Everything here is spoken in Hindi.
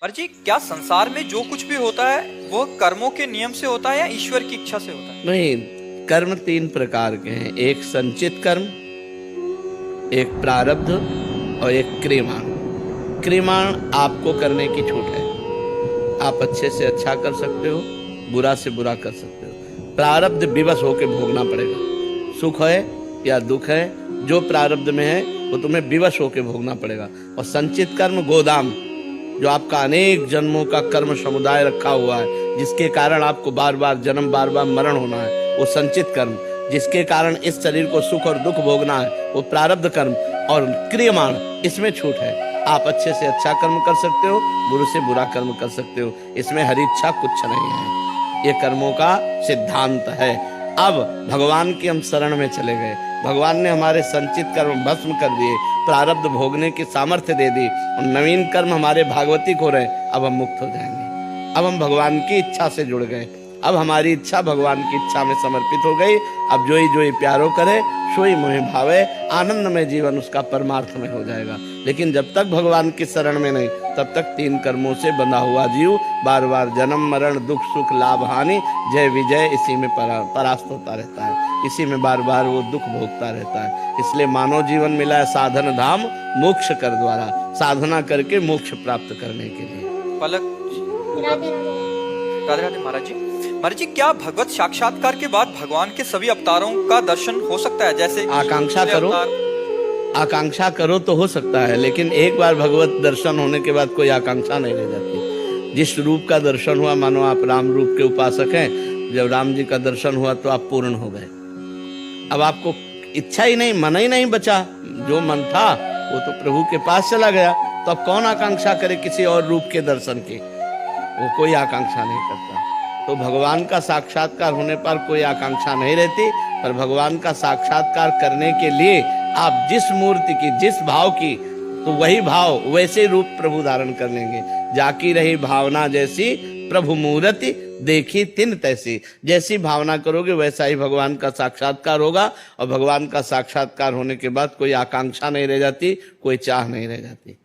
पर जी क्या संसार में जो कुछ भी होता है वो कर्मों के नियम से होता है या ईश्वर की इच्छा से होता है? नहीं, कर्म तीन प्रकार के हैं। एक संचित कर्म, एक प्रारब्ध और एक क्रियमाण। क्रियमाण आपको करने की छूट है। आप अच्छे से अच्छा कर सकते हो, बुरा से बुरा कर सकते हो। प्रारब्ध विवश होकर भोगना पड़ेगा। सुख है या दुख है, जो प्रारब्ध में है वो तुम्हें विवश होकर भोगना पड़ेगा। और संचित कर्म गोदाम, जो आपका अनेक जन्मों का कर्म समुदाय रखा हुआ है, जिसके कारण आपको बार बार जन्म बार बार मरण होना है, वो संचित कर्म। जिसके कारण इस शरीर को सुख और दुख भोगना है, वो प्रारब्ध कर्म। और क्रियमाण, इसमें छूट है। आप अच्छे से अच्छा कर्म कर सकते हो, बुरे से बुरा कर्म कर सकते हो। इसमें हरी इच्छा कुछ नहीं है। ये कर्मों का सिद्धांत है। अब भगवान की हम शरण में चले गए। भगवान ने हमारे संचित कर्म भस्म कर दिए, प्रारब्ध भोगने की सामर्थ्य दे दी और नवीन कर्म हमारे भागवतिक हो रहे। अब हम मुक्त हो जाएंगे। अब हम भगवान की इच्छा से जुड़ गए। अब हमारी इच्छा भगवान की इच्छा में समर्पित हो गई। अब जो ही प्यारो करे, सोई मोहि भावे। आनंद में जीवन उसका परमार्थ में हो जाएगा। लेकिन जब तक भगवान की शरण में नहीं, तब तक तीन कर्मों से बंधा हुआ जीव बार बार जन्म मरण, दुख सुख, लाभ हानि, जय विजय, इसी में परास्त होता रहता है। इसी में बार बार वो दुख भोगता रहता है। इसलिए मानव जीवन मिला है साधन धाम, मोक्ष कर द्वारा। साधना करके मोक्ष प्राप्त करने के लिए। पलक राधे राधे महाराज जी। महाराज जी क्या भगवत साक्षात्कार के बाद भगवान के सभी अवतारों का दर्शन हो सकता है? जैसे आकांक्षा करो, आकांक्षा करो तो हो सकता है। लेकिन एक बार भगवत दर्शन होने के बाद कोई आकांक्षा नहीं रह जाती। जिस रूप का दर्शन हुआ, मानो आप राम रूप के उपासक हैं, जब राम जी का दर्शन हुआ तो आप पूर्ण हो गए। अब आपको इच्छा ही नहीं, मन ही नहीं बचा। जो मन था वो तो प्रभु के पास चला गया। तो अब कौन आकांक्षा करे किसी और रूप के दर्शन की? वो कोई आकांक्षा नहीं करता। तो भगवान का साक्षात्कार होने पर कोई आकांक्षा नहीं रहती। पर भगवान का साक्षात्कार करने के लिए आप जिस मूर्ति की, जिस भाव की, तो वही भाव वैसे रूप प्रभु धारण कर लेंगे। जाकी रही भावना जैसी, प्रभु मूर्ति देखी तिन तैसी। जैसी भावना करोगे वैसा ही भगवान का साक्षात्कार होगा। और भगवान का साक्षात्कार होने के बाद कोई आकांक्षा नहीं रह जाती, कोई चाह नहीं रह जाती।